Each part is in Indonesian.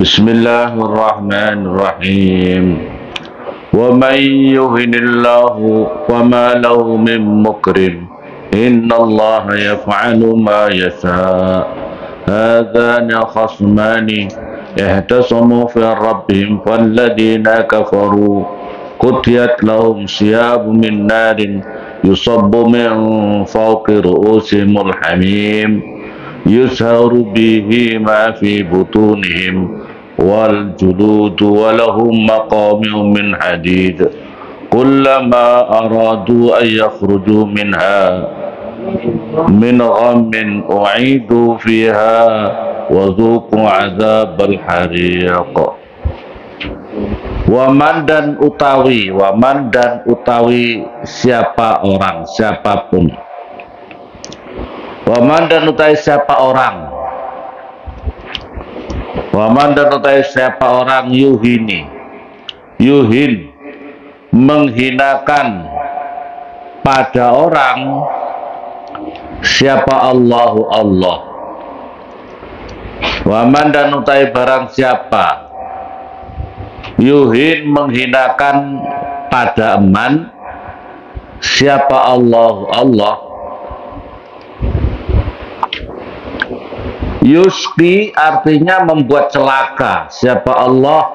Bismillahirrahmanirrahim. Wa may yuhinillahu wa ma lahu min mukrim. Innallaha yaf'alu ma yasha. Hadzani khasmani ihtasamu fi rabbihim falladhina kafaru qutiyat lahum siyabun min narin yusabbu min fawqi ru'usihimul hamim yusharu bihi ma fi butunihim wal juludu walahum maqami'un min hadid kullama aradu an yakhruju minha min ghammin u'idu fiha wa dhuqu adzabal hariq. Waman dan utawi siapa orang, siapapun. Waman dan utawi siapa orang yuhin menghinakan pada orang siapa Allah. Waman dan utawi barang siapa yuhin menghinakan pada eman siapa Allah. Yusqi artinya membuat celaka siapa Allah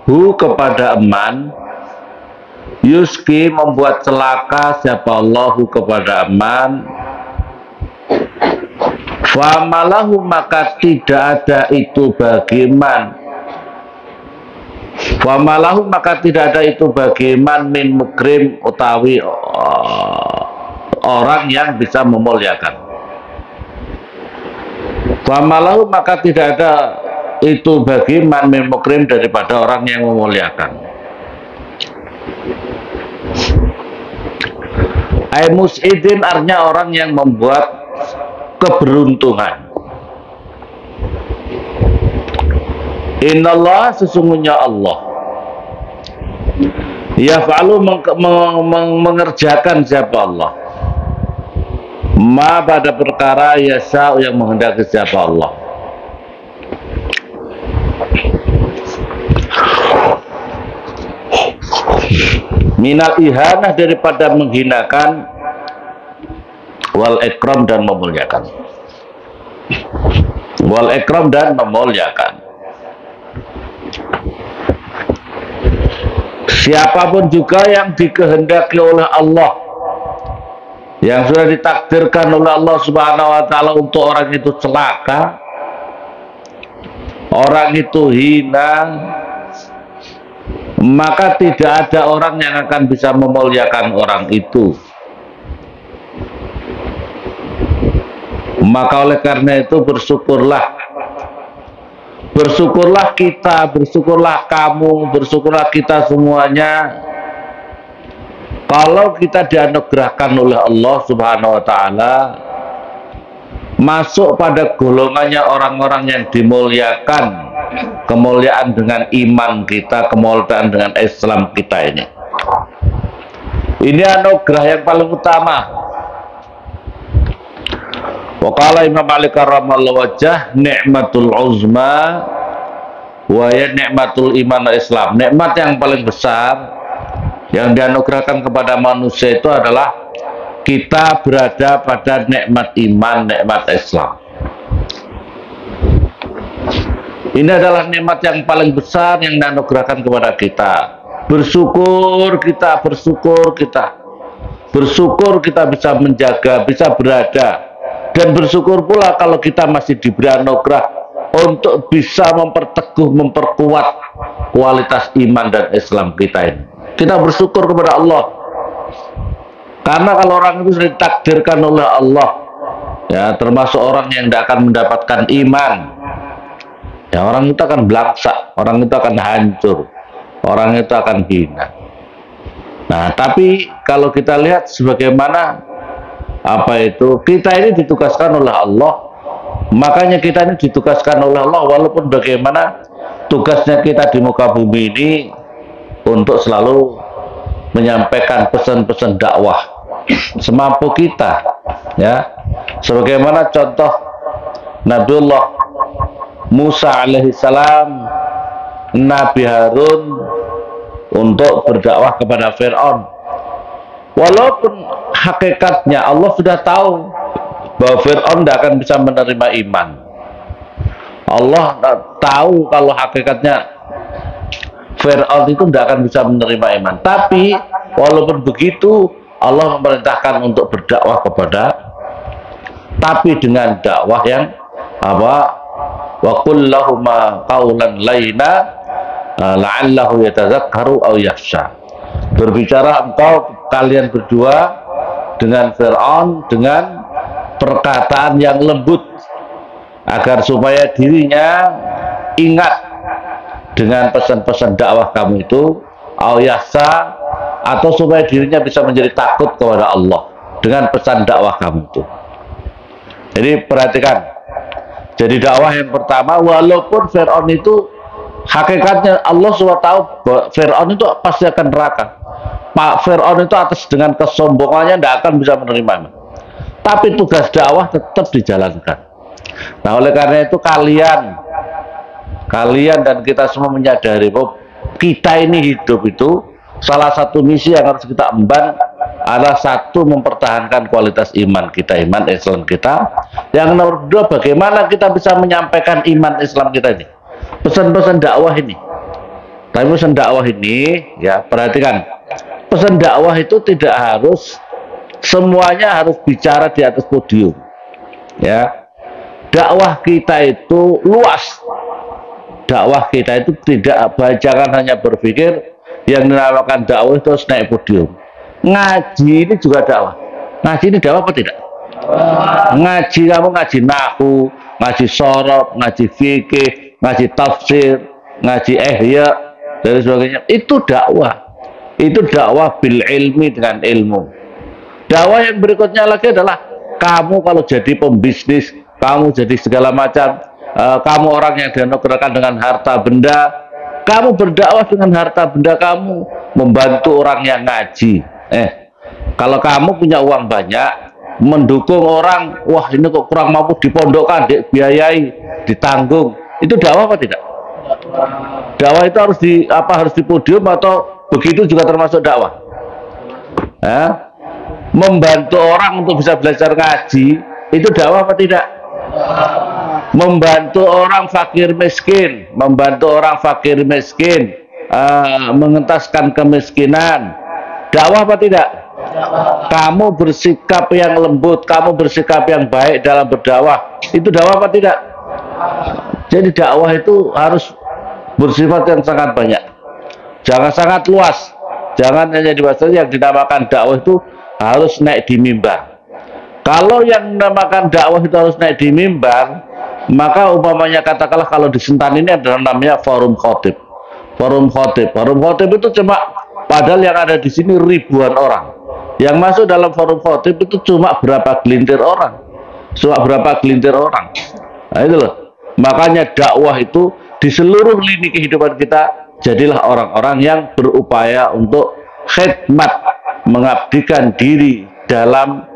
hu kepada eman. Yusqi membuat celaka siapa Allahu kepada eman. Famalahu maka tidak ada itu bagi eman. Famalahu maka tidak ada itu bagi eman min mukrim utawi orang yang bisa memuliakan. Famalahu maka tidak ada itu bagi man min mukrim daripada orang yang memuliakan. Ai mus'idin artinya orang yang membuat keberuntungan. Innallah sesungguhnya Allah yaf'alu mengerjakan siapa Allah ma pada perkara yasa yang menghendaki siapa Allah. Minal ihanah daripada menghinakan wal ikram dan memuliakan. Wal ikram dan memuliakan. Siapapun juga yang dikehendaki oleh Allah, yang sudah ditakdirkan oleh Allah Subhanahu wa ta'ala untuk orang itu celaka, orang itu hina, maka tidak ada orang yang akan bisa memuliakan orang itu. Maka oleh karena itu bersyukurlah kita, bersyukurlah kamu, bersyukurlah kita semuanya kalau kita dianugerahkan oleh Allah Subhanahu wa ta'ala masuk pada golongannya orang-orang yang dimuliakan, kemuliaan dengan iman kita, kemuliaan dengan Islam kita ini. Ini anugerah yang paling utama. Waqala Imam Malik karramallahu wajhah ni'matul uzma wa ya ni'matul iman Islam. Nikmat yang paling besar yang dianugerahkan kepada manusia itu adalah kita berada pada nikmat iman, nikmat Islam. Ini adalah nikmat yang paling besar yang dianugerahkan kepada kita. Bersyukur kita bisa menjaga, bisa berada. Dan bersyukur pula kalau kita masih diberi anugerah untuk bisa memperkuat kualitas iman dan Islam kita ini. Kita bersyukur kepada Allah. Karena kalau orang itu sudah ditakdirkan oleh Allah, ya termasuk orang yang tidak akan mendapatkan iman, ya orang itu akan belaksak, orang itu akan hancur, orang itu akan hina. Nah, tapi kalau kita lihat sebagaimana kita ini ditugaskan oleh Allah, makanya kita ini ditugaskan oleh Allah walaupun bagaimana tugasnya kita di muka bumi ini untuk selalu menyampaikan pesan-pesan dakwah semampu kita, ya sebagaimana contoh Nabiullah Musa alaihissalam, Nabi Harun untuk berdakwah kepada Fir'aun. Walaupun hakikatnya Allah sudah tahu bahwa Fir'aun tidak akan bisa menerima iman. Allah tahu kalau hakikatnya Fir'aun itu tidak akan bisa menerima iman. Tapi walaupun begitu, Allah memerintahkan untuk berdakwah tapi dengan dakwah yang apa? Wa qul lahuma qawlan layyina la'allahu yatadzakkaru aw yakhsha. Berbicara kalian berdua dengan Fir'aun dengan perkataan yang lembut agar supaya dirinya ingat dengan pesan-pesan dakwah kamu itu, aw yakhsha, atau supaya dirinya bisa menjadi takut kepada Allah dengan pesan dakwah kamu itu. Jadi perhatikan, jadi dakwah yang pertama, walaupun Fir'aun itu hakikatnya Allah sudah tahu bahwa Fir'aun itu pasti akan neraka. Pak Fir'aun itu atas dengan kesombongannya tidak akan bisa menerima. Tapi tugas dakwah tetap dijalankan. Nah oleh karena itu kalian dan kita semua menyadari bahwa kita ini hidup itu salah satu misi yang harus kita emban adalah satu, mempertahankan kualitas iman kita, iman Islam kita. Yang nomor dua, bagaimana kita bisa menyampaikan iman Islam kita ini, pesan-pesan dakwah ini. Tapi pesan dakwah ini, ya perhatikan, pesan dakwah itu tidak harus semuanya harus bicara di atas podium. Ya, dakwah kita itu luas. Dakwah kita itu jangan hanya berpikir yang dinamakan dakwah itu harus naik podium. Ngaji ini juga dakwah. Ngaji ini dakwah apa tidak? Ngaji, kamu ngaji nahu, ngaji sorab, ngaji fikih, ngaji tafsir, ngaji ihya dan sebagainya, itu dakwah. Itu dakwah bil ilmi, dengan ilmu. Dakwah yang berikutnya lagi adalah kamu kalau jadi pembisnis, kamu jadi segala macam, kamu orang yang dianugerahkan dengan harta benda, kamu berdakwah dengan harta benda kamu, membantu orang yang ngaji. Kalau kamu punya uang banyak, mendukung orang, wah ini kok kurang mampu, dipondokkan, dibiayai, ditanggung, itu dakwah apa tidak? Dakwah itu harus di podium atau begitu juga termasuk dakwah? Membantu orang untuk bisa belajar ngaji, itu dakwah apa tidak? Membantu orang fakir miskin, mengentaskan kemiskinan, dakwah apa tidak? Kamu bersikap yang lembut, kamu bersikap yang baik dalam berdakwah, itu dakwah apa tidak? Jadi dakwah itu harus bersifat yang sangat banyak, jangan sangat luas, jangan hanya dibahas. Yang dinamakan dakwah itu harus naik di mimbar. Kalau yang dinamakan dakwah itu harus naik di mimbar, maka umpamanya katakanlah kalau di Sentan ini adalah namanya forum khotib. Forum khotib itu cuma, padahal yang ada di sini ribuan orang. Yang masuk dalam forum khotib itu cuma berapa gelintir orang. Nah itu loh. Makanya dakwah itu di seluruh lini kehidupan kita, jadilah orang-orang yang berupaya untuk khidmat, mengabdikan diri dalam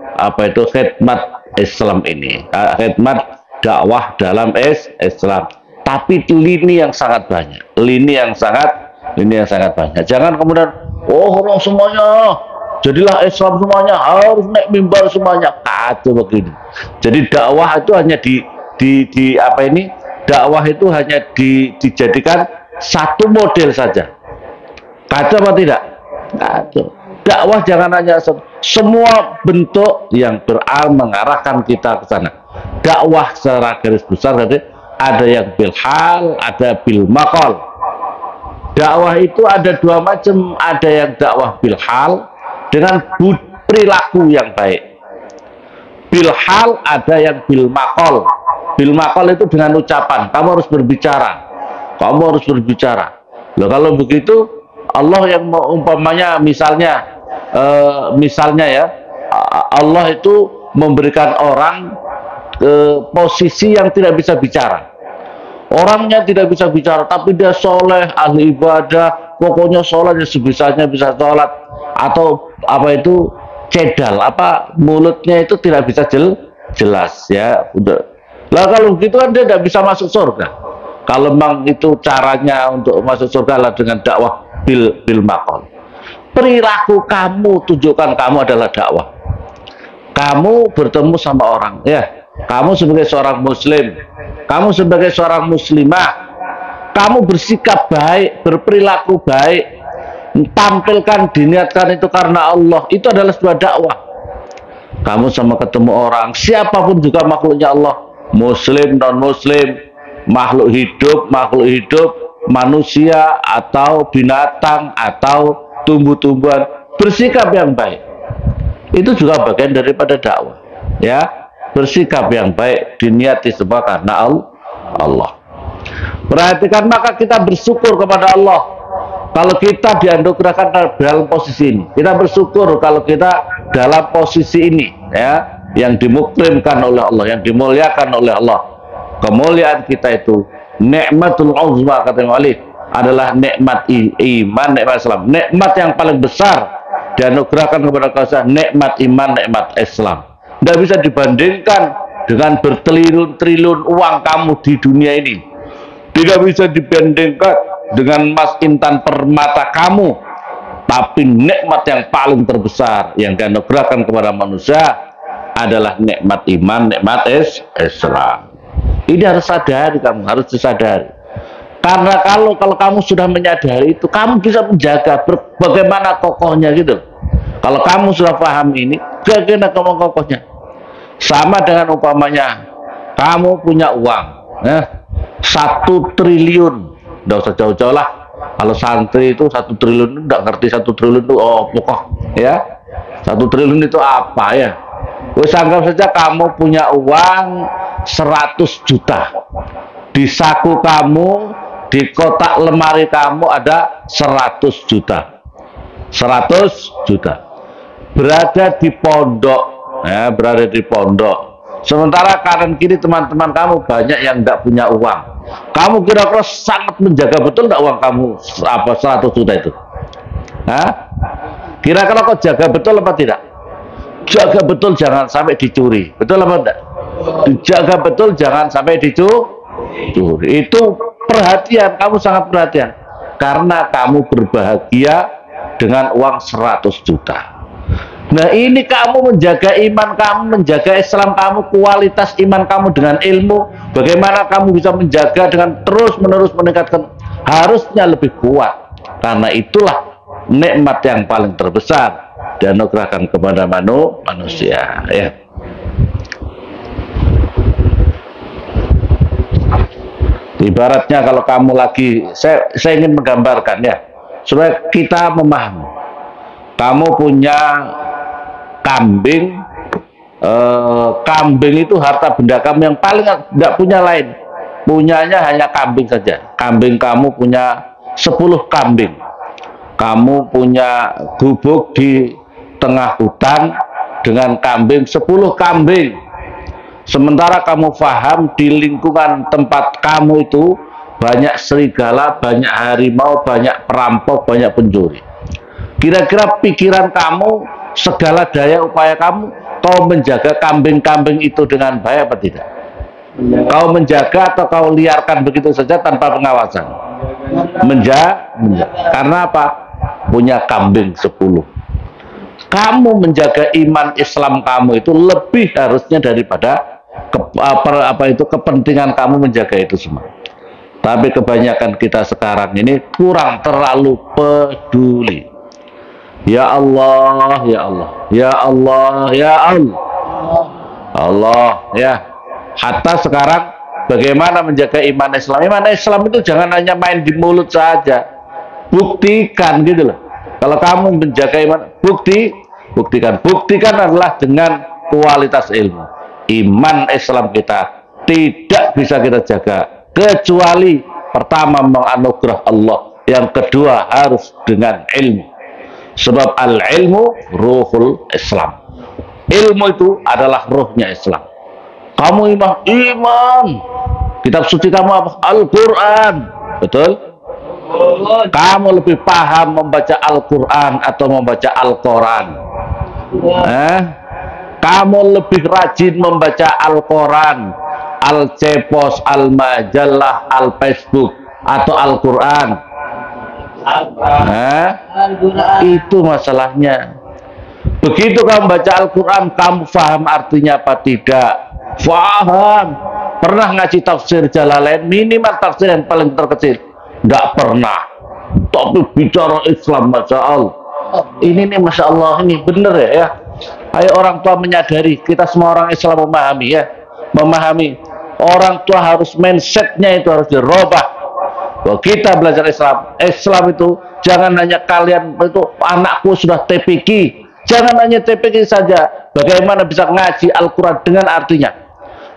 khidmat Islam ini, khidmat dakwah dalam Islam. Tapi lini yang sangat banyak, lini yang sangat banyak. Jangan kemudian orang semuanya jadilah Islam, semuanya harus naik mimbar semuanya, kacau begini. Jadi dakwah itu hanya dakwah itu hanya dijadikan satu model saja. Kacau apa tidak? Kacau. Dakwah jangan hanya semua bentuk yang mengarahkan kita ke sana. Dakwah secara garis besar tadi ada yang bil hal, ada bil maqal. Dakwah itu ada dua macam, ada yang dakwah bil hal dengan perilaku yang baik. Bil hal ada yang bil maqal. Bil maqal itu dengan ucapan, kamu harus berbicara. Loh, kalau begitu Allah yang umpamanya misalnya ya, Allah itu memberikan orang posisi yang tidak bisa bicara. Orangnya tidak bisa bicara, tapi dia soleh, ahli ibadah, pokoknya sholat sebisanya bisa sholat, atau cedal, mulutnya itu tidak bisa jelas ya. Udah. Lah kalau begitu kan dia tidak bisa masuk surga. Kalau memang itu caranya untuk masuk surga adalah dengan dakwah bil maqal. Perilaku kamu tunjukkan kamu adalah dakwah. Kamu bertemu sama orang, ya. Kamu sebagai seorang muslim, kamu sebagai seorang muslimah, kamu bersikap baik, berperilaku baik, tampilkan, diniatkan itu karena Allah, itu adalah sebuah dakwah. Kamu sama ketemu orang, siapapun juga makhluknya Allah, muslim, non muslim, makhluk hidup, manusia atau binatang atau tumbuh-tumbuhan, bersikap yang baik. Itu juga bagian daripada dakwah, ya. Bersikap yang baik diniati semua karena Allah. Perhatikan, maka kita bersyukur kepada Allah kalau kita dianugerahkan dalam posisi ini. Kita bersyukur kalau kita dalam posisi ini, ya, yang dimukrimkan oleh Allah, yang dimuliakan oleh Allah. Kemuliaan kita itu nikmatul uzma, kata Walid, adalah nikmat iman, nikmat Islam. Nikmat yang paling besar dianugerahkan kepada kita, nikmat iman, nikmat Islam. Tidak bisa dibandingkan dengan bertriliun-triliun uang kamu di dunia ini. Tidak bisa dibandingkan dengan emas intan permata kamu. Tapi nikmat yang paling terbesar yang dianugerahkan kepada manusia adalah nikmat iman, nikmat Islam. Ini harus sadari, kamu harus disadari. Karena kalau kamu sudah menyadari itu, kamu bisa menjaga bagaimana kokohnya gitu. Kalau kamu sudah paham ini, bagaimana kamu kokohnya. Sama dengan umpamanya kamu punya uang, ya, 1 triliun, tidak usah jauh-jauh lah. Kalau santri itu 1 triliun, tidak ngerti 1 triliun itu pokok, ya. 1 triliun itu apa, ya? Wes, anggap saja kamu punya uang 100 juta. Di saku kamu, di kotak lemari kamu ada 100 juta. 100 juta. Berada di pondok, ya, berada di pondok. Sementara kanan kiri teman-teman kamu banyak yang tidak punya uang. Kamu kira-kira sangat menjaga betul tidak uang kamu 100 juta itu? Hah? Kira-kira kau jaga betul apa tidak? Jaga betul, jangan sampai dicuri. Betul apa tidak? Dijaga betul, jangan sampai dicuri. Itu perhatian, kamu sangat perhatian. Karena kamu berbahagia dengan uang 100 juta. Nah, ini kamu menjaga iman kamu, menjaga Islam kamu, kualitas iman kamu dengan ilmu. Bagaimana kamu bisa menjaga dengan terus-menerus meningkatkan, harusnya lebih kuat. Karena itulah nikmat yang paling terbesar dianugerahkan kepada manusia, ya. Ibaratnya kalau kamu lagi, saya ingin menggambarkan, ya, supaya kita memahami. Kamu punya kambing, kambing itu harta benda kamu yang paling tidak punya lain, punyanya hanya kambing saja. Kambing kamu punya 10 kambing, kamu punya gubuk di tengah hutan dengan kambing 10 kambing. Sementara kamu paham di lingkungan tempat kamu itu banyak serigala, banyak harimau, banyak perampok, banyak pencuri. Kira-kira pikiran kamu, segala daya upaya kamu, kau menjaga kambing-kambing itu dengan baik apa tidak? Kau menjaga atau kau liarkan begitu saja tanpa pengawasan? Menjaga. Karena apa? Punya kambing 10. Kamu menjaga iman Islam kamu itu lebih harusnya daripada kepentingan kamu menjaga itu semua. Tapi kebanyakan kita sekarang ini kurang terlalu peduli. Ya Allah, ya Allah, ya Allah, ya Allah, Allah, ya. Hatta sekarang bagaimana menjaga iman Islam? Iman Islam itu jangan hanya main di mulut saja, buktikan gitu loh. Kalau kamu menjaga iman, buktikan adalah dengan kualitas ilmu. Iman Islam kita tidak bisa kita jaga kecuali pertama menganugerah Allah, yang kedua harus dengan ilmu. Sebab al-ilmu ruhul Islam. Ilmu itu adalah ruhnya Islam. Kamu iman. Kitab suci kamu apa? Al-Quran. Betul? Kamu lebih paham membaca Al-Quran atau membaca Al-Quran? Kamu lebih rajin membaca Al-Quran Al-Cepos, Al-Majalah, Al-Facebook, atau Al-Quran? Itu masalahnya. Begitu kamu baca Al-Quran, kamu paham artinya apa tidak? Paham. Pernah ngaji tafsir Jalalain, minimal tafsir yang paling terkecil? Nggak pernah. Tapi bicara Islam, Masya Allah. Ini nih Masya Allah, ini bener ya. Ayo orang tua menyadari, kita semua orang Islam memahami ya. Memahami. Orang tua harus mindsetnya itu harus dirubah. Bahwa kita belajar Islam. Islam itu jangan hanya kalian itu anakku sudah TPQ. Jangan hanya TPQ saja. Bagaimana bisa ngaji Al-Quran dengan artinya?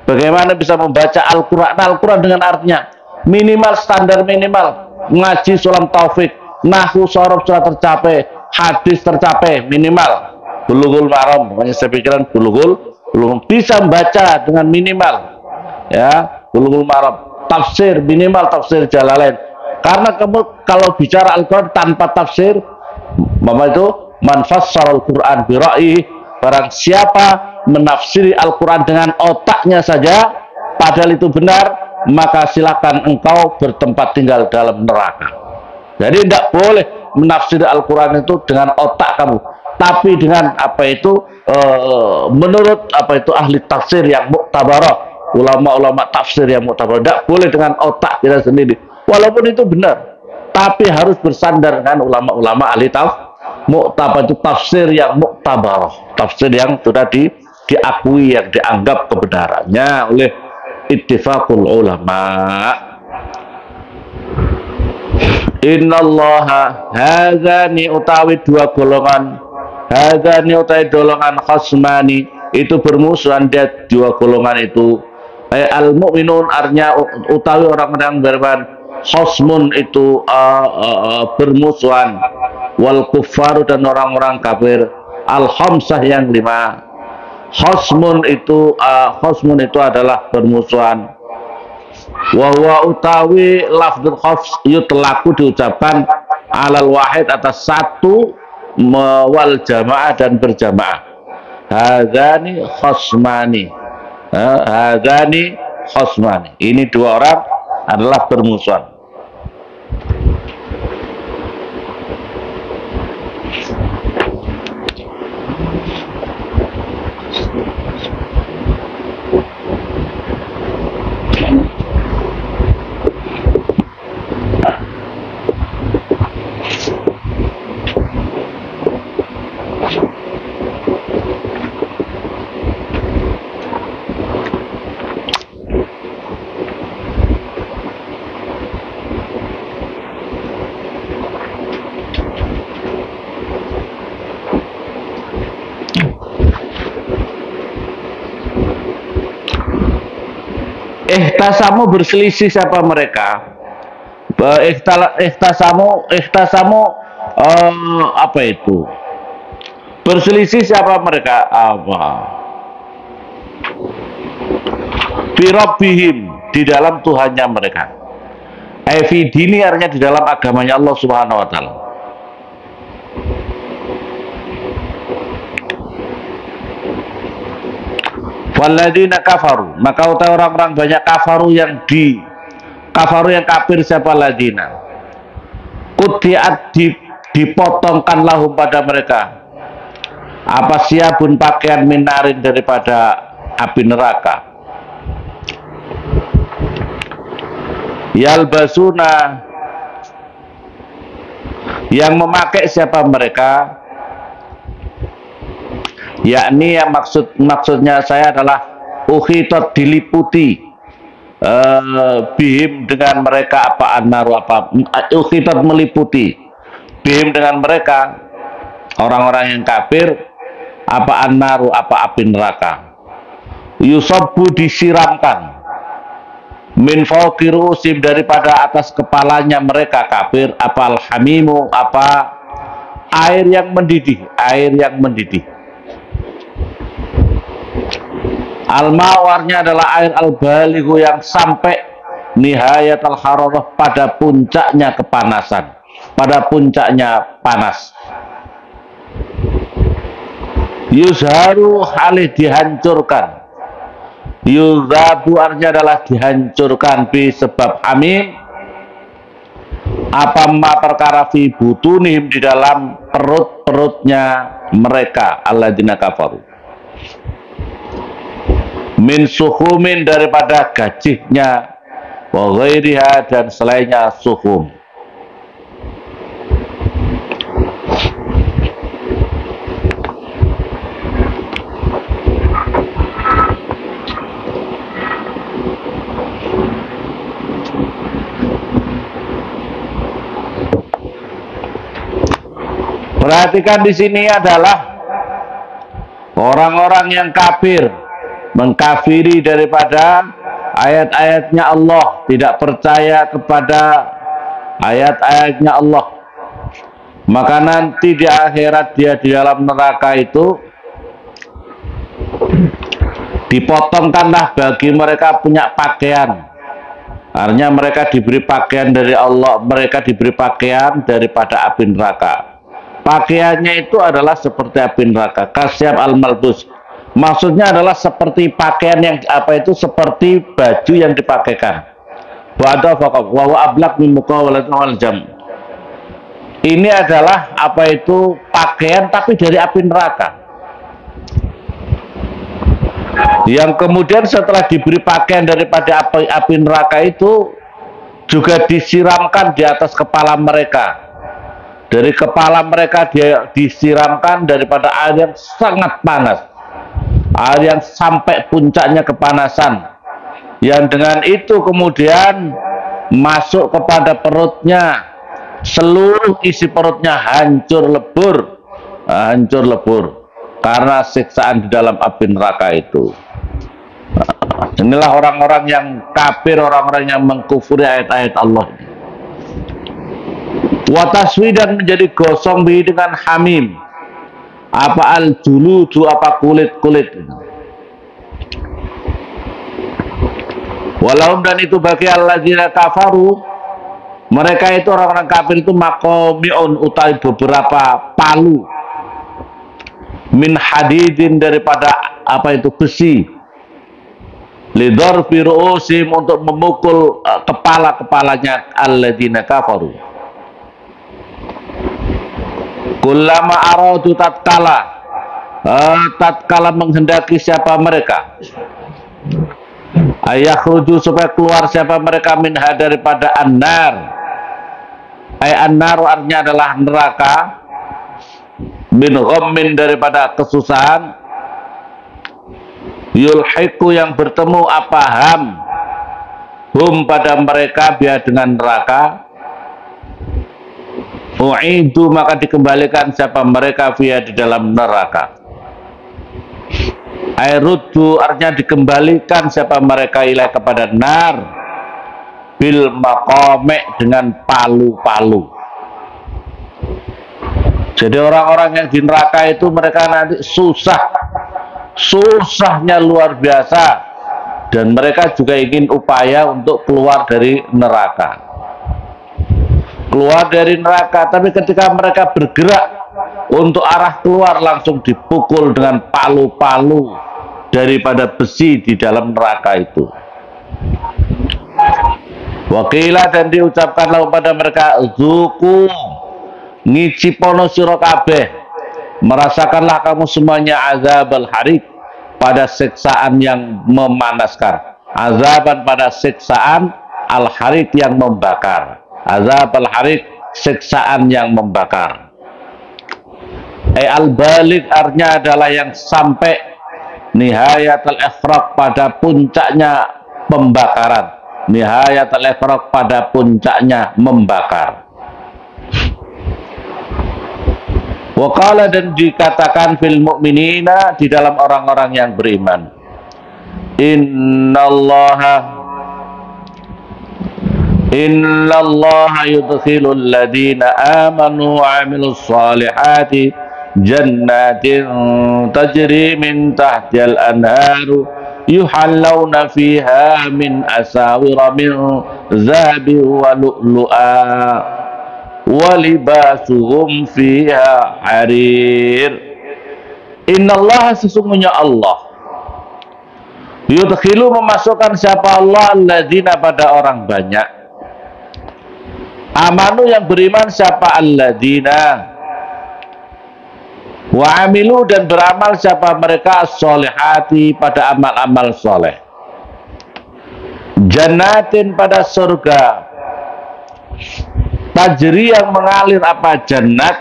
Bagaimana bisa membaca Al-Quran dengan artinya? Minimal standar minimal. Ngaji sulam taufik, nahwu sorof sudah tercapai, hadis tercapai minimal. Bulughul maram, makanya saya pikiran bulughul bisa membaca dengan minimal. Ya, bulughul maram. Tafsir minimal tafsir Jalalain. Karena kamu kalau bicara Al-Quran tanpa tafsir, Bapak itu manfassar Al-Quran bira'ih, barang siapa menafsiri Al-Quran dengan otaknya saja padahal itu benar, maka silakan engkau bertempat tinggal dalam neraka. Jadi tidak boleh menafsiri Al-Quran itu dengan otak kamu, tapi dengan apa itu menurut apa itu ahli tafsir yang muktabarah, ulama-ulama tafsir yang muktabar. Tidak boleh dengan otak kita sendiri, walaupun itu benar, tapi harus bersandar dengan ulama-ulama ahli muktabar, itu tafsir yang muktabar, tafsir yang sudah diakui, yang dianggap kebenarannya oleh ittifaqul ulama. Innallaha hadzani utawi dua golongan, hadzani utawi golongan khasmani itu bermusuhan, dia dua golongan itu al-mu'minun artinya utawi orang-orang beriman, khosmun itu bermusuhan, wal kuffaru dan orang-orang kafir al-khamsah yang lima. Khosmun itu adalah bermusuhan. Wa huwa utawi lafdzul khofs yutlaku diucapkan alal wahid atas satu, wal jamaah dan berjamaah. Hadzani khosmani. Hadzani khosmani. Ini dua orang adalah bermusuhan. Ihtasamu berselisih siapa mereka? Ihtasamu apa itu? Berselisih siapa mereka? Apa? Birabbihim, di dalam Tuhannya mereka. Fi dini artinya di dalam agamanya Allah Subhanahu wa taala. Walladzina kafaru, maka utai orang-orang banyak kafaru yang kafir siapa ladina. Kutiat dipotongkan lahum pada mereka. Apa siapun pakaian minarin daripada api neraka. Yalbasuna, yang memakai siapa mereka? Yakni yang maksudnya saya adalah ukhitot diliputi bihim dengan mereka apa annaru apa ukhitot meliputi bihim dengan mereka orang-orang yang kafir apa annaru apa api neraka. Yusabbu disiramkan min fawqi ru'usim daripada atas kepalanya mereka kafir apa alhamimu apa air yang mendidih, Al-mawarnya adalah air al-balighu yang sampai nihayat al-hararah pada puncaknya kepanasan, pada puncaknya panas. Yuzharu halih dihancurkan Yudzabu artinya adalah dihancurkan bi sebab hamim apa ma perkara fi butunihim di dalam perut-perutnya mereka alladzina kafaru min suhumin daripada gajihnya wa ghairiha dan selainnya suhum. Perhatikan di sini adalah orang-orang yang kafir, mengkafiri daripada ayat-ayatnya Allah, tidak percaya kepada ayat-ayatnya Allah. Maka nanti di akhirat dia di dalam neraka itu dipotongkanlah bagi mereka punya pakaian. Artinya mereka diberi pakaian dari Allah, mereka diberi pakaian daripada api neraka. Pakaiannya itu adalah seperti api neraka, kasyaf al-malbus. Maksudnya adalah seperti pakaian yang seperti baju yang dipakaikan. Ba'da faqab wa ablaq min muqawalatin wal jam. Ini adalah pakaian tapi dari api neraka. Yang kemudian setelah diberi pakaian daripada api neraka itu juga disiramkan di atas kepala mereka. Dari kepala mereka dia disiramkan daripada air yang sangat panas, air yang sampai puncaknya kepanasan, yang dengan itu kemudian masuk kepada perutnya, seluruh isi perutnya hancur lebur karena siksaan di dalam api neraka itu. Inilah orang-orang yang kafir, orang-orang yang mengkufuri ayat-ayat Allah. Wataswi dan menjadi gosong bi dengan hamim apa al juludu apa kulit-kulit. Walahum dan itu bagi alladzina kafaru, mereka itu orang-orang kafir itu maqami'un utai beberapa palu min hadidin daripada besi lidor firu'usim untuk memukul kepala-kepalanya alladzina kafaru. Kullama aradu tatkala menghendaki siapa mereka ayakhruju supaya keluar siapa mereka minha daripada annar. Annar artinya adalah neraka, min ghammin daripada kesusahan, yulhiku yang bertemu hum pada mereka biar dengan neraka. U'idu maka dikembalikan siapa mereka via di dalam neraka. Airudu artinya dikembalikan siapa mereka ilah kepada nar bil maqame dengan palu-palu. Jadi orang-orang yang di neraka itu mereka nanti susahnya luar biasa, dan mereka juga ingin upaya untuk keluar dari neraka. Keluar dari neraka, tapi ketika mereka bergerak untuk arah keluar langsung dipukul dengan palu-palu daripada besi di dalam neraka itu. Wakilah dan diucapkanlah kepada mereka zuku ngicipono sira kabeh, merasakanlah kamu semuanya azabal harik pada siksaan yang memanaskan, azaban pada siksaan al harik yang membakar. Azab al-harik, siksaan yang membakar. Al-balik artinya adalah yang sampai nihayat al-ifraq pada puncaknya pembakaran. Nihayat al-ifraq pada puncaknya membakar. Waqala dan dikatakan fil mu'minina di dalam orang-orang yang beriman. Innallaha yudkhilul ladina amanu wa amilus salihati jannatin tajri min tahtihal anharu yuhallawna fiha min asawira min zahabi wa lu'lu'a wa libasuhum fiha harir. Innallaha sesungguhnya Allah Yudkhilu memasukkan siapa Allah alladzina pada orang banyak. Amanu yang beriman siapa alladzina. Wa amilu dan beramal siapa mereka as-solihati pada amal-amal soleh. Jannatin pada surga. Tajri yang mengalir apa jannat?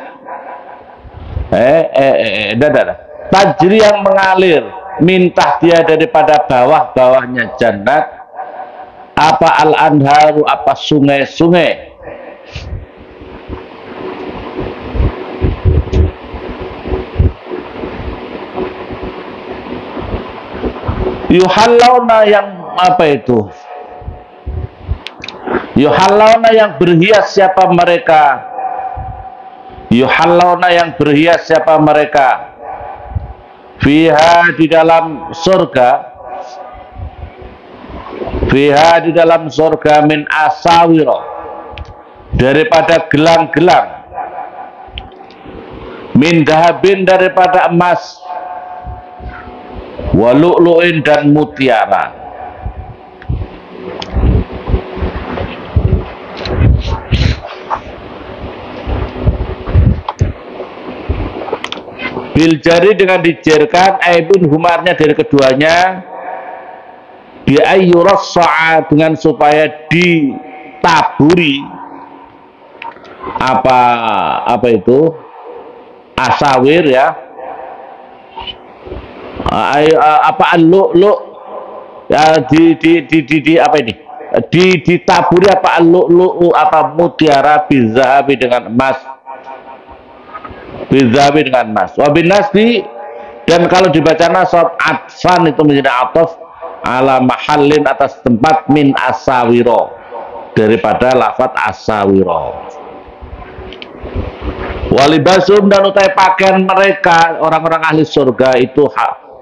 Tajri yang mengalir mintah dia daripada bawah-bawahnya jannat apa al-anharu apa sungai-sungai yuhallawna yang apa itu yuhallawna yang berhias siapa mereka yuhallawna yang berhias siapa mereka fiha di dalam surga fiha di dalam surga min asawiro daripada gelang-gelang min dahabin daripada emas walu'lu'in dan mutiara biljari dengan dijerkan aibun humarnya dari keduanya biayyurassa'a dengan supaya ditaburi apa itu asawir ya apa al-lu'lu' ya di apa ini ditaburi apa al-lu'lu' apa mutiara bizahabi dengan emas bizahabi dengan emas wabin nasbi dan kalau dibaca nasab atfan itu menjadi ataf ala mahallin atas tempat min asawiro daripada lafaz asawiro walibasum dan utai pakaian mereka orang-orang ahli surga itu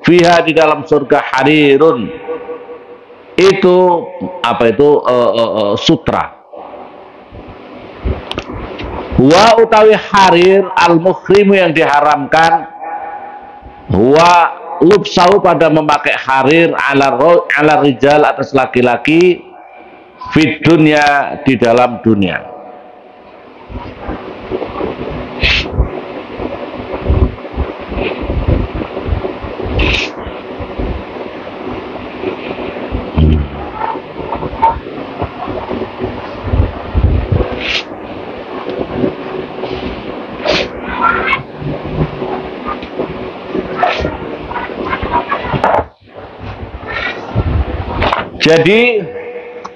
fiha di dalam surga harirun itu apa itu sutra wa utawi harir al-muhrimu yang diharamkan wa lubsau pada memakai harir ala rijal atas laki-laki fid dunya di dalam dunia jadi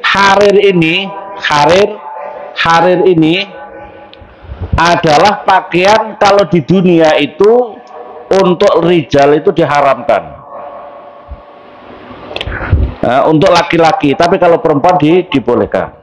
harir ini adalah pakaian kalau di dunia itu untuk rijal itu diharamkan untuk laki-laki tapi kalau perempuan dibolehkan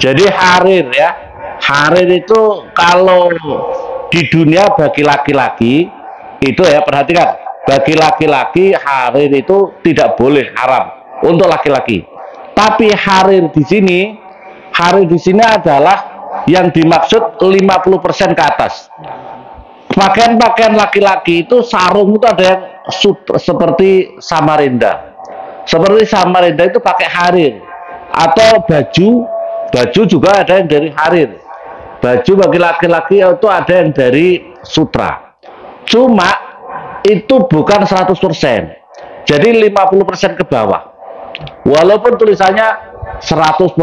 jadi harir ya harir itu kalau di dunia bagi laki-laki itu ya perhatikan bagi laki-laki harir itu tidak boleh haram untuk laki-laki tapi harir di sini adalah yang dimaksud 50% ke atas pakaian-pakaian laki-laki itu sarung itu ada yang seperti Samarinda itu pakai harir atau baju juga ada yang dari harir baju bagi laki-laki itu ada yang dari sutra cuma itu bukan 100% jadi 50% ke bawah walaupun tulisannya 100%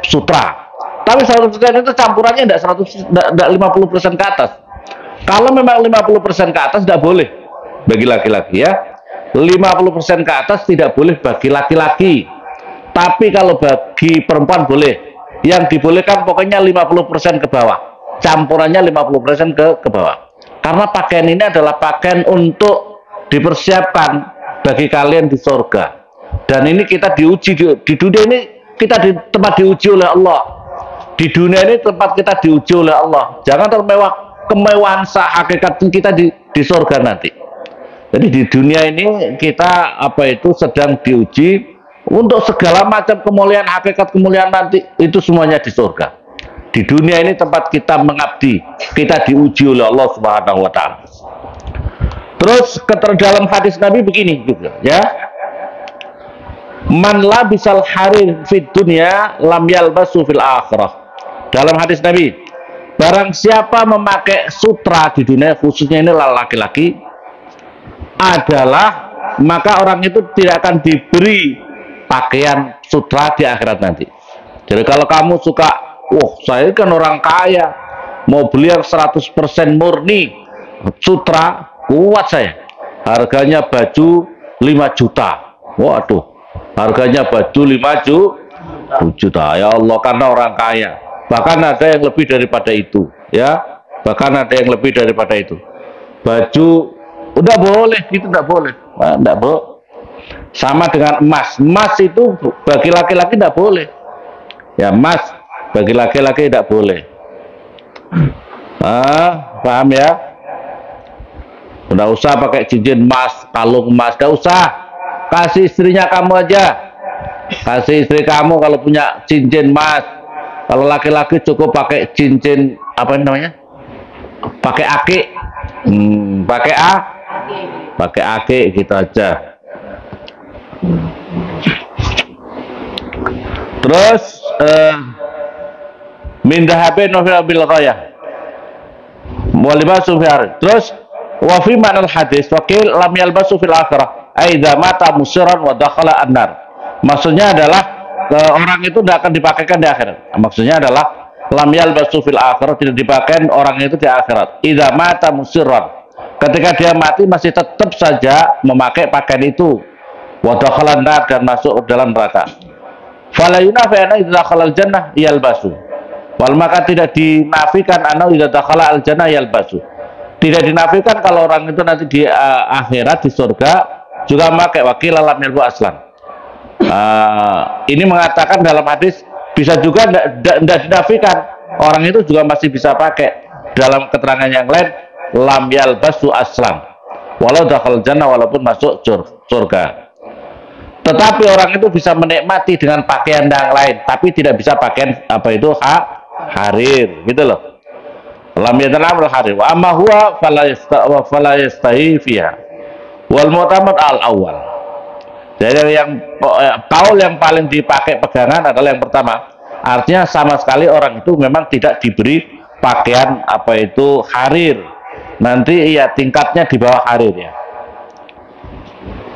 sutra tapi 100% itu campurannya tidak 50% ke atas kalau memang 50% ke atas tidak boleh bagi laki-laki ya 50% ke atas tidak boleh bagi laki-laki tapi kalau bagi perempuan boleh yang dibolehkan pokoknya 50% ke bawah campurannya 50% ke bawah karena pakaian ini adalah pakaian untuk dipersiapkan bagi kalian di surga. Dan ini kita diuji di dunia ini, kita di tempat diuji oleh Allah. Di dunia ini tempat kita diuji oleh Allah. Jangan termewah kemewahan hakikat kita di surga nanti. Jadi di dunia ini kita sedang diuji untuk segala macam kemuliaan, hakikat kemuliaan nanti itu semuanya di surga. Di dunia ini tempat kita mengabdi, kita diuji oleh Allah Subhanahu wa taala. Terus dalam hadis Nabi begini juga, ya. Man labisal harir fid dunya lam yalbasu fil akhirah. Dalam hadis Nabi, barang siapa memakai sutra di dunia, khususnya ini laki-laki, adalah maka orang itu tidak akan diberi pakaian sutra di akhirat nanti. Jadi kalau kamu suka, saya kan orang kaya, mau beli yang 100% murni sutra, kuat saya. Harganya baju 5 juta. Waduh, harganya baju 5 juta. Ya Allah, karena orang kaya. Bahkan ada yang lebih daripada itu, ya. Bahkan ada yang lebih daripada itu. Baju udah boleh, gitu enggak boleh. Enggak boleh. Sama dengan emas. Emas itu bagi laki-laki tidak boleh. Ya, emas bagi laki-laki tidak boleh. Paham ya? Tidak usah pakai cincin emas, kalung emas, tidak usah. Kasih istrinya kamu aja. Kasih istri kamu kalau punya cincin emas. Kalau laki-laki cukup pakai cincin apa namanya? Pakai ake. Pakai ake gitu aja. Terus min dahabin wa bil ghayah wa libasu fi'ar. Terus wa fi ma'nal hadis wakil lam yalbasu fil akhirah aidza mata musiran wa dakhala an-nar. Maksudnya adalah orang itu tidak akan dipakaikan di akhirat. Maksudnya adalah lam yalbasu fil akhirah, tidak dipakai orang itu di akhirat. Idza mata musiran, ketika dia mati masih tetap saja memakai pakaian itu. Wa dakhala an-nar, dan masuk ke dalam neraka. Fala yunafi anna idza dakhala al-jannah yalbasu. Wal maka tidak dinafikan anna idza dakhala al-jannah yalbasu. Tidak dinafikan kalau orang itu nanti di akhirat di surga juga memakai wakil lam yalbu aslan. Ini mengatakan dalam hadis bisa juga tidak dinafikan, orang itu juga masih bisa pakai. Dalam keterangan yang lain lam yalbasu aslan, walau dakhala jannah, walaupun masuk surga. Tetapi orang itu bisa menikmati dengan pakaian yang lain, tapi tidak bisa pakaian harir, gitu loh. Lam yatanamul harir. Wa amma huwa fala yastahi fiha. Wal mu'tamad al awal. Jadi kaul yang paling dipakai pegangan adalah yang pertama. Artinya sama sekali orang itu memang tidak diberi pakaian harir. Nanti ya tingkatnya di bawah harir ya.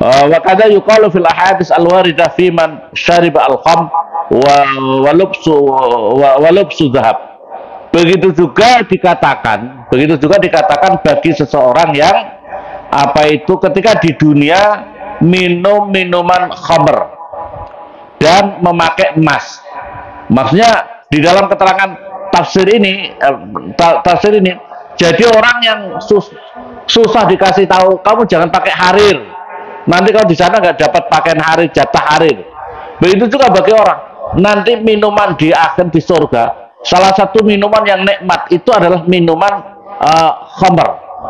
Wa kadza yuqalu fil ahadits al-waridah fi man syariba al-kham wa lubsu dhahab. Begitu juga dikatakan bagi seseorang yang ketika di dunia minum minuman khamr dan memakai emas. Maksudnya di dalam keterangan tafsir ini jadi orang yang susah dikasih tahu, kamu jangan pakai harir. Nanti kalau di sana nggak dapat pakaian harir, jatah harir. Begitu juga bagi orang nanti minuman di akhir di surga. Salah satu minuman yang nikmat itu adalah minuman khamr.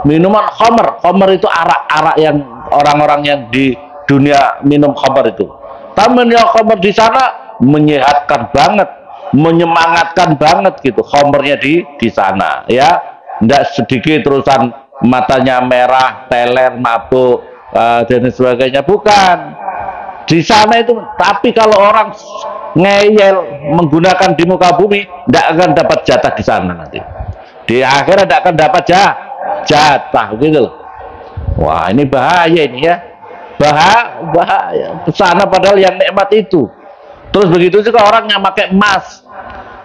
Minuman khamr itu arak yang orang-orang yang di dunia minum khamr itu. Tapi minum khamr di sana menyehatkan banget, menyemangatkan banget gitu. Khamrnya di sana ya. Tidak sedikit terusan matanya merah, teler, mabuk dan sebagainya, bukan. Di sana itu, tapi kalau orang ngeyel menggunakan di muka bumi, tidak akan dapat jatah di sana nanti. Di akhirat tidak akan dapat jatah, gitu loh. Wah, ini bahaya ini ya. Bahaya. Ke sana padahal yang nikmat itu. Terus begitu juga orang yang pakai emas.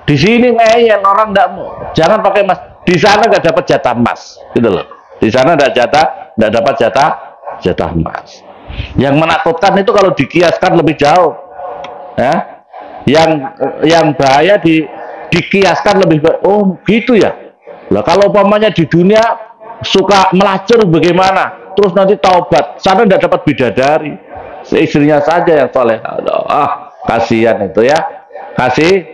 Di sini ngeyel orang tidak mau, jangan pakai emas. Di sana nggak dapat jatah emas, gitu loh. Di sana tidak dapat jatah emas. Yang menakutkan itu kalau dikiaskan lebih jauh, ya. Yang bahaya dikiaskan lebih baik. Oh gitu ya. Lah kalau umpamanya di dunia suka melacur bagaimana? terus nanti taubat. Sana tidak dapat bidadari. Istrinya saja yang soleh. Kasihan itu ya. Kasih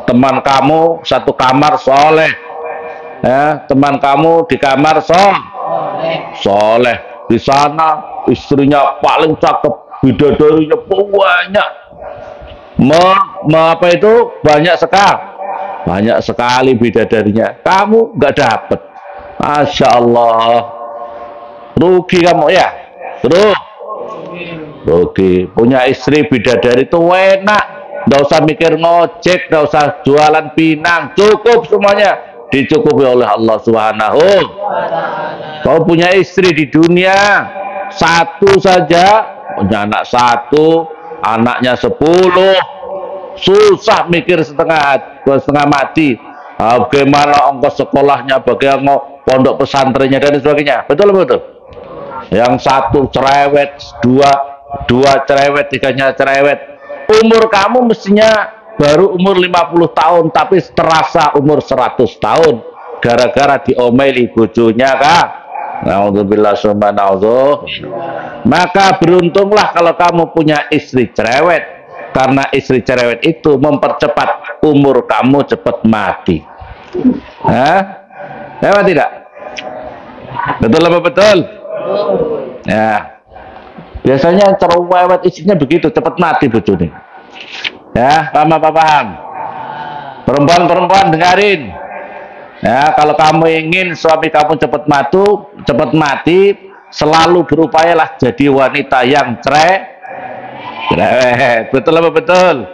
teman kamu satu kamar soleh. Ya, teman kamu di kamar soleh. Di sana istrinya paling cakep, bidadarinya banyak. Apa itu? Banyak sekali bidadarinya. Kamu nggak dapet. Masya Allah. Rugi kamu ya. Rugi. Punya istri bidadari itu enak. Nggak usah mikir ngojek, nggak usah jualan pinang. Cukup semuanya. Dicukupi oleh Allah Subhanahu. Kau punya istri di dunia satu saja, punya anak satu, anaknya 10, susah mikir setengah mati. Bagaimana ongkos sekolahnya, bagaimana pondok pesantrennya dan sebagainya. Betul. Yang satu cerewet, dua cerewet, tiganya cerewet. Umur kamu mestinya baru umur 50 tahun, tapi terasa umur 100 tahun. Gara-gara diomeli bojonya kah? Naudzubillah summa naudzubillah. Maka beruntunglah kalau kamu punya istri cerewet. Karena istri cerewet itu mempercepat umur kamu cepat mati. Apa tidak? Betul apa betul? Ya. Biasanya cerewet istrinya begitu, cepat mati bojone. Ya, paham? Perempuan-perempuan dengarin. Ya, kalau kamu ingin suami kamu cepat mati, selalu berupayalah jadi wanita yang cerewet. Betul apa betul?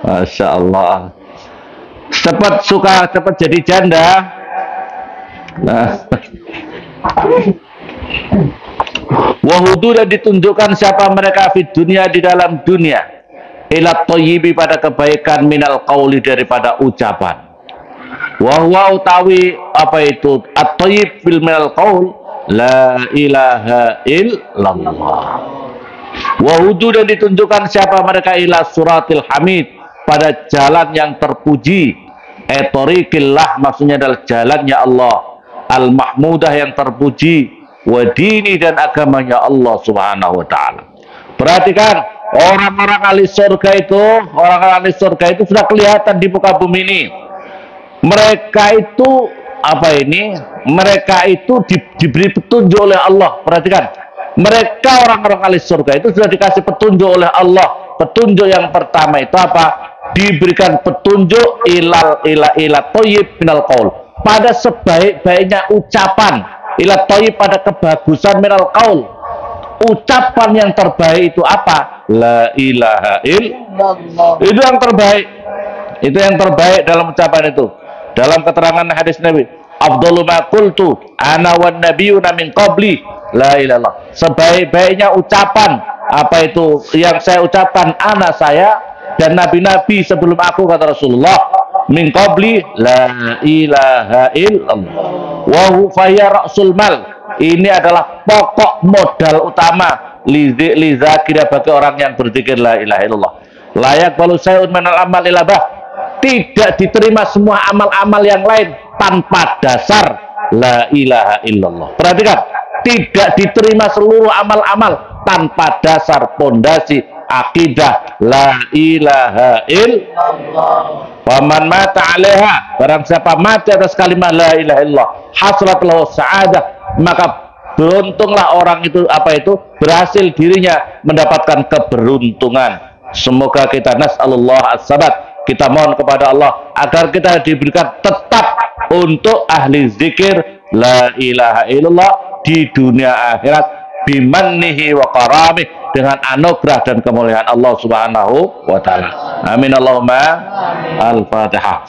Masya Allah. Cepat jadi janda. Wahudu dan ditunjukkan siapa mereka di dunia, di dalam dunia. Ila thayyibi pada kebaikan minal qauli daripada ucapan. Wa huwa utawi apa itu at-thayyib bil minal qaul la ilaha illallah. Wa hudu dan ditunjukkan siapa mereka ila suratil hamid pada jalan yang terpuji. Tariqillah maksudnya adalah jalannya Allah. Al-mahmudah yang terpuji. Wa dini dan agamanya Allah Subhanahu wa taala. Perhatikan orang-orang ahli surga itu sudah kelihatan di muka bumi ini. Mereka itu diberi petunjuk oleh Allah. Perhatikan, mereka orang-orang ahli surga itu sudah dikasih petunjuk oleh Allah. Petunjuk yang pertama itu apa? Diberikan petunjuk ila thayyib minal qaul. Pada sebaik-baiknya ucapan, ila thayyib pada kebagusan minal qaul. Ucapan yang terbaik itu apa? La ilaha illallah. Itu yang terbaik. Itu yang terbaik dalam ucapan itu. Dalam keterangan hadis Nabi, afdalu ma qultu ana wan nabiyuna min qabli la ilallah. Sebaik-baiknya ucapan apa itu yang saya ucapkan ana saya dan nabi-nabi sebelum aku, kata Rasulullah, min qabli la ilaha illallah. Wa hu fayya ra'sul mal. Ini adalah pokok modal utama li zakira bagi orang yang berzikir la ilaha illallah. Layak balu sayun minal amal ilabah. Tidak diterima semua amal-amal yang lain tanpa dasar la ilaha illallah. Perhatikan, tidak diterima seluruh amal-amal tanpa dasar pondasi akidah la ilaha illallah. Faman mata 'alaiha, barang siapa mati atas kalimat la ilaha illallah, hasrat lahu sa'adah, maka beruntunglah orang itu berhasil dirinya mendapatkan keberuntungan. Semoga kita nas'alullah as-sabat. Kita mohon kepada Allah agar kita diberikan tetap untuk ahli zikir la ilaha illallah di dunia akhirat bimannihi wa karamih, dengan anugerah dan kemuliaan Allah Subhanahu wa taala. Amin Allahumma. Al-Fatihah.